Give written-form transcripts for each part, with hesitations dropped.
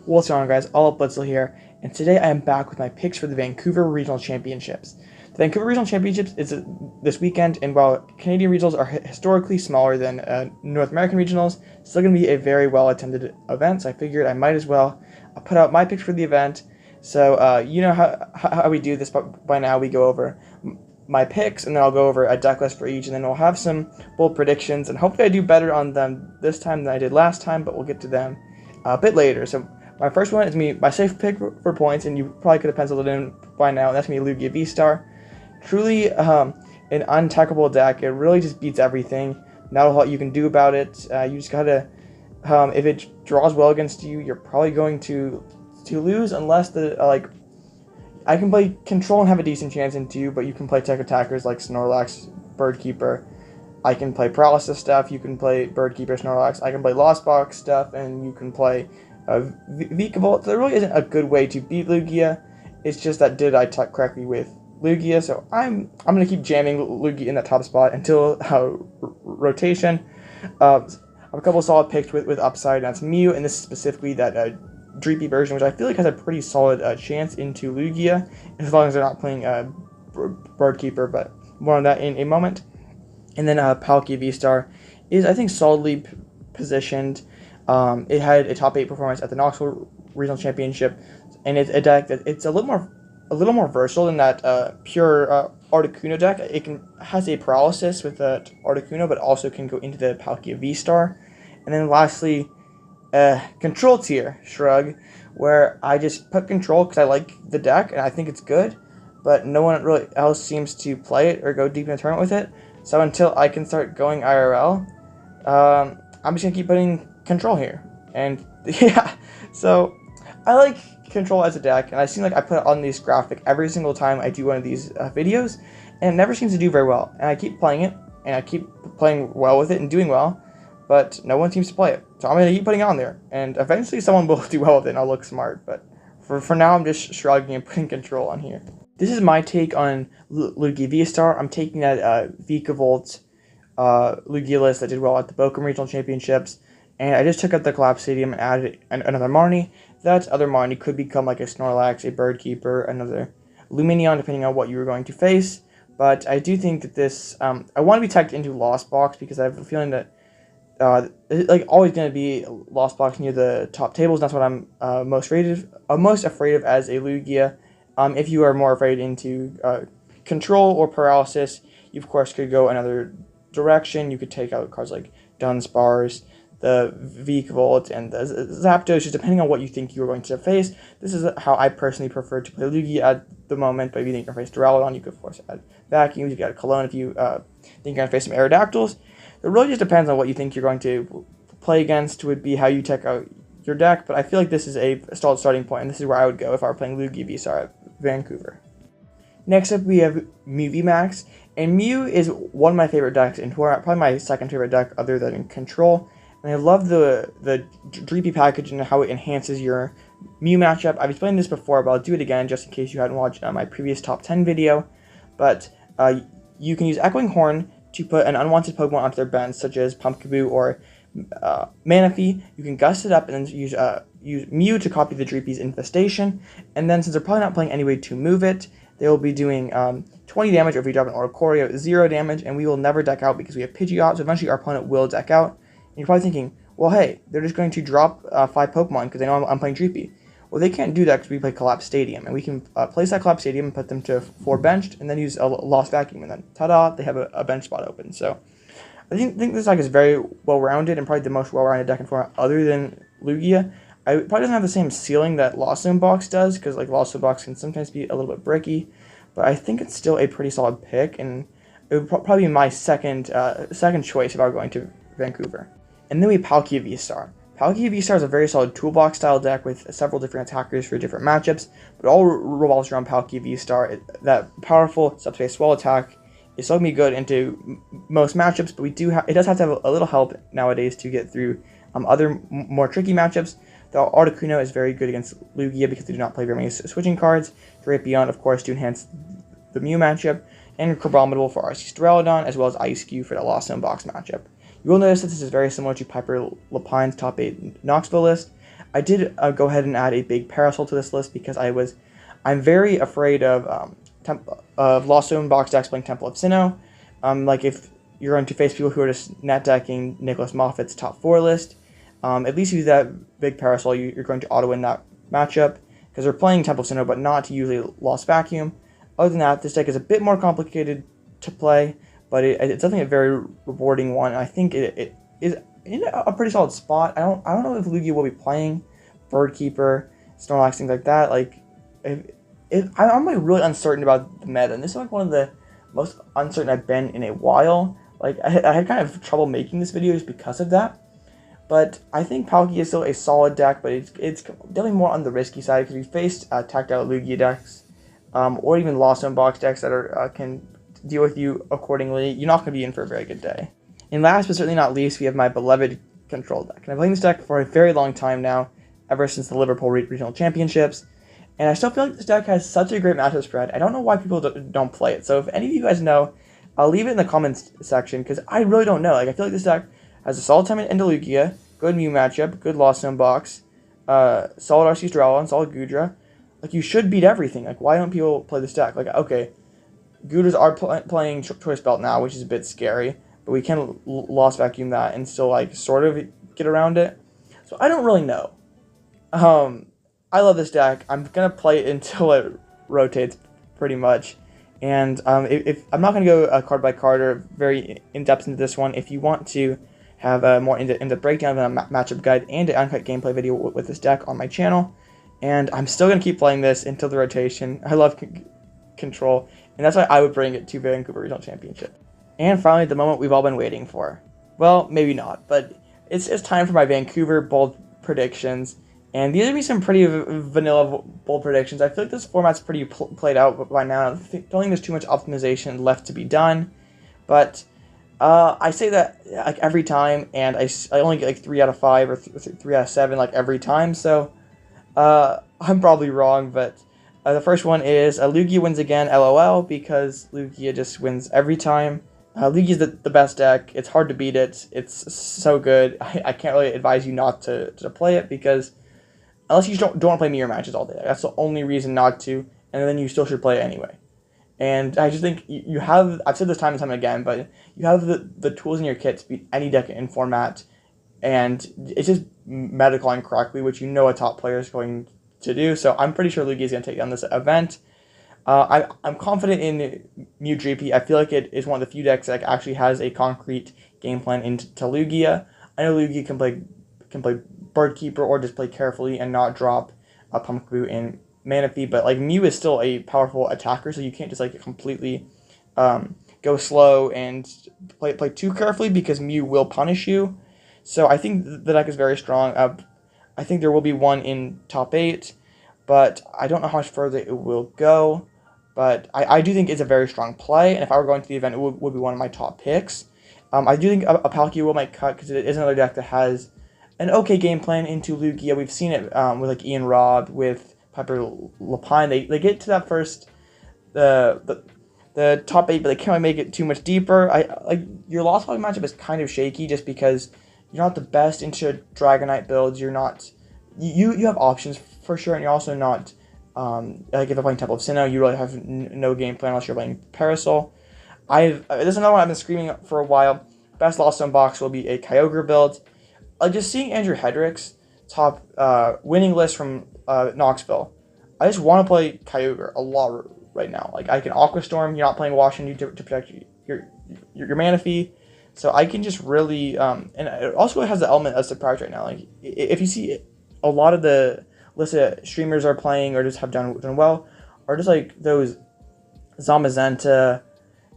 What's going on, guys? All up Blitzel here, and today I am back with my picks for the Vancouver Regional Championships. The Vancouver Regional Championships is this weekend, and while Canadian regionals are historically smaller than North American regionals, it's still going to be a very well-attended event, so I figured I might as well put out my picks for the event. So you know how we do this by now. We go over my picks, and then I'll go over a deck list for each, and then we'll have some bold predictions, and hopefully I do better on them this time than I did last time, but we'll get to them a bit later. So my first one is my safe pick for points, and you probably could have penciled it in by now, and that's me, Lugia V-Star. Truly an untackable deck. It really just beats everything. Not a lot you can do about it. You just gotta, if it draws well against you, you're probably going to lose, unless I can play Control and have a decent chance into you, but you can play tech attackers like Snorlax, Bird Keeper. I can play Paralysis stuff, you can play Bird Keeper, Snorlax. I can play Lost Box stuff, and you can play Yveltal. There really isn't a good way to beat Lugia. It's just that did I tuck correctly with Lugia, so I'm gonna keep jamming Lugia in that top spot until rotation. I have a couple of solid picks with upside, and that's Mew, and this is specifically that Dreepy version, which I feel like has a pretty solid chance into Lugia, as long as they're not playing Bird Keeper, but more on that in a moment. And then Palkia V-Star is, I think, solidly positioned. It had a top 8 performance at the Knoxville Regional Championship, and it's a deck that it's a little more versatile than that pure Articuno deck. It has a paralysis with that Articuno, but also can go into the Palkia V-Star. And then lastly, control tier shrug, where I just put control because I like the deck and I think it's good, but no one really else seems to play it or go deep in the tournament with it. So until I can start going IRL, I'm just gonna keep putting control here. And yeah, so I like control as a deck, and I seem like I put it on this graphic every single time I do one of these videos, and it never seems to do very well. And I keep playing it, and I keep playing well with it and doing well, but no one seems to play it. So I'm going to keep putting it on there, and eventually someone will do well with it and I'll look smart, but for now I'm just shrugging and putting control on here. This is my take on Lugia V-Star. I'm taking that Vikavolt Lugia list that did well at the Pokémon Regional Championships, and I just took out the Collapse Stadium and added another Marnie. That other Marnie could become like a Snorlax, a Bird Keeper, another Lumineon, depending on what you were going to face. But I do think that this, I want to be tagged into Lost Box, because I have a feeling that it's like always going to be Lost Box near the top tables. That's what I'm most afraid of as a Lugia. If you are more afraid into Control or Paralysis, you of course could go another direction. You could take out cards like Dunsparce, the Vikavolt, and the Zapdos, just depending on what you think you're going to face. This is how I personally prefer to play Lugia at the moment, but if you think you're going to face Duraludon, you could of course add Vacuum. You could add Cologne if you think you're going to face some Aerodactyls. It really just depends on what you think you're going to play against, would be how you check out your deck, but I feel like this is a solid starting point, and this is where I would go if I were playing Lugia V-Star at Vancouver. Next up, we have Mew VMAX, and Mew is one of my favorite decks, and probably my second favorite deck other than Control. And I love the Dreepy package and how it enhances your Mew matchup. I've explained this before, but I'll do it again just in case you hadn't watched my previous top 10 video. But you can use Echoing Horn to put an unwanted Pokemon onto their bench, such as Pumpkaboo or Manaphy. You can gust it up and then use Mew to copy the Dreepy's Infestation. And then since they're probably not playing any way to move it, they will be doing 20 damage, or if we drop an Oricorio, 0 damage, and we will never deck out because we have Pidgeot, so eventually our opponent will deck out. And you're probably thinking, well, hey, they're just going to drop 5 Pokemon because they know I'm playing Dreepy. Well, they can't do that because we play Collapse Stadium, and we can place that Collapse Stadium and put them to 4 benched, and then use a Lost Vacuum, and then ta-da, they have a bench spot open. So I think this deck is very well-rounded, and probably the most well-rounded deck in format other than Lugia. It probably doesn't have the same ceiling that Lost Zone Box does, because like Lost Zone Box can sometimes be a little bit bricky, but I think it's still a pretty solid pick, and it would probably be my second choice if I were going to Vancouver. And then we have Palkia V-Star. Palkia V-Star is a very solid toolbox style deck with several different attackers for different matchups, but all revolves around Palkia V-Star. That powerful subspace swell attack is still going to be good into most matchups, but it does have to have a little help nowadays to get through other more tricky matchups. The Articuno is very good against Lugia because they do not play very many switching cards. Drapion, of course, to enhance the Mew matchup, and Crabominable for RC Duraludon, as well as Ice Cube for the Lost Zone Box matchup. You will notice that this is very similar to Piper Lapine's top 8 Knoxville list. I did go ahead and add a Big Parasol to this list because I'm very afraid of Lost Zone box decks playing Temple of Sinnoh. Like if you're going to face people who are just net decking Nicholas Moffat's top 4 list, at least use that Big Parasol. You're going to auto win that matchup because they're playing Temple of Sinnoh, but not to use a Lost Vacuum. Other than that, this deck is a bit more complicated to play, but it's definitely a very rewarding one. I think it is in a pretty solid spot. I don't know if Lugia will be playing Bird Keeper, Snorlax, things like that. Like, I'm like really uncertain about the meta, and this is like one of the most uncertain I've been in a while. Like, I had kind of trouble making this video just because of that. But I think Palkia is still a solid deck, but it's definitely more on the risky side because we faced tactile Lugia decks, or even Lost Zone box decks that are can deal with you accordingly. You're not going to be in for a very good day. And last but certainly not least, we have my beloved Control deck. And I've played this deck for a very long time now, ever since the Liverpool Regional Championships. And I still feel like this deck has such a great matchup spread. I don't know why people don't play it. So if any of you guys know, I'll leave it in the comments section because I really don't know. Like, I feel like this deck has a solid time into Lugia, good Mew matchup, good Lost Zone box, solid RC Strala, solid Goodra. Like, you should beat everything. Like, why don't people play this deck? Like, okay, Goodras are playing Choice Belt now, which is a bit scary, but we can Lost Vacuum that and still, like, sort of get around it. So I don't really know. I love this deck. I'm going to play it until it rotates, pretty much. And if I'm not going to go card by card or very in-depth into this one. If you want to have a more in-depth breakdown of a matchup guide and an uncut gameplay video with this deck on my channel. And I'm still going to keep playing this until the rotation. I love Control, and that's why I would bring it to Vancouver Regional Championship. And finally, the moment we've all been waiting for. Well, maybe not, but it's time for my Vancouver bold predictions. And these are going to be some pretty vanilla bold predictions. I feel like this format's pretty played out by now. I don't think there's too much optimization left to be done. But I say that like every time, and I only get like 3 out of 5 or 3 out of 7 like every time. So I'm probably wrong, but the first one is Lugia wins again, LOL, because Lugia just wins every time. Lugia's the best deck. It's hard to beat it. It's so good. I can't really advise you not to play it because unless you don't want to play mirror matches all day. That's the only reason not to, and then you still should play it anyway. And I just think you have, I've said this time and time again, but you have the tools in your kit to beat any deck in format, and it's just meta-calling correctly, which you know a top player is going to do. So I'm pretty sure Lugia is going to take down this event. I'm confident in Mew GP. I feel like it is one of the few decks that actually has a concrete game plan into Lugia. I know Lugia can play Bird Keeper or just play carefully and not drop a Pumpkaboo in Manaphy, but like Mew is still a powerful attacker, so you can't just like completely go slow and play too carefully because Mew will punish you. So I think the deck is very strong. I think there will be one in top 8, but I don't know how much further it will go. But I do think it's a very strong play, and if I were going to the event, it would be one of my top picks. I do think a Palkia will might cut because it is another deck that has an okay game plan into Lugia. We've seen it with like Ian Robb, with Piper Lapine. They get to that first the top 8, but they can't really make it too much deeper. Like your Lost Vacuum matchup is kind of shaky just because you're not the best into Dragonite builds. You're not you have options for sure, and you're also not like if you're playing Temple of Sinnoh, you really have no game plan unless you're playing Parasol. This is another one I've been screaming for a while. Best Lost Zone box will be a Kyogre build. Just seeing Andrew Hedrick's top winning list from Knoxville, I just want to play Kyogre a lot right now. Like I can Aqua Storm. You're not playing Washington to protect your Manaphy, so I can just really and it also has the element of surprise right now. Like if you see a lot of the listed streamers are playing or just have done well, are just like those Zamazenta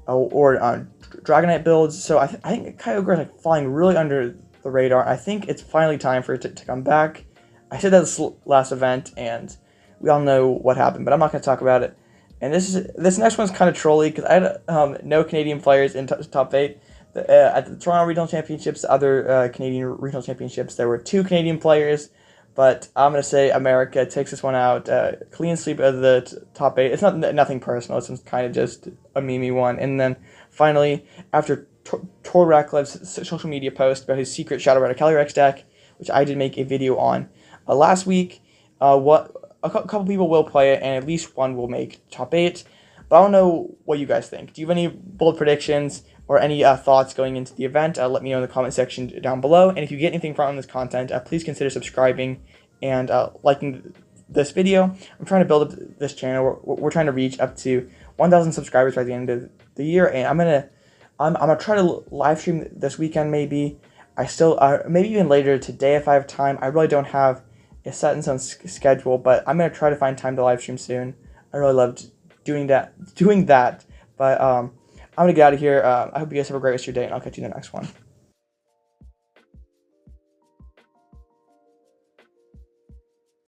or Dragonite builds. So I think Kyogre is like flying really under the radar. I think it's finally time for it to come back. I said that this last event, and we all know what happened, but I'm not going to talk about it. And this next one's kind of trolly because I had no Canadian players in top 8. At the Toronto Regional Championships, other Canadian Regional Championships, there were 2 Canadian players, but I'm going to say America takes this one out. Clean sweep of the top 8. It's nothing personal. It's kind of just a meme one. And then finally, after Tor Ratcliffe's social media post about his secret Shadow Rider Calyrex deck, which I did make a video on, last week. Couple people will play it, and at least one will make top 8. But I don't know what you guys think. Do you have any bold predictions or any thoughts going into the event? Let me know in the comment section down below. And if you get anything from this content, please consider subscribing and liking this video. I'm trying to build up this channel. We're trying to reach up to 1,000 subscribers by the end of the year, and I'm gonna try to live stream this weekend. Maybe maybe even later today if I have time. I really don't have a set in stone schedule, but I'm gonna try to find time to live stream soon. I really loved doing that. But I'm gonna get out of here. I hope you guys have a great rest of your day, and I'll catch you in the next one.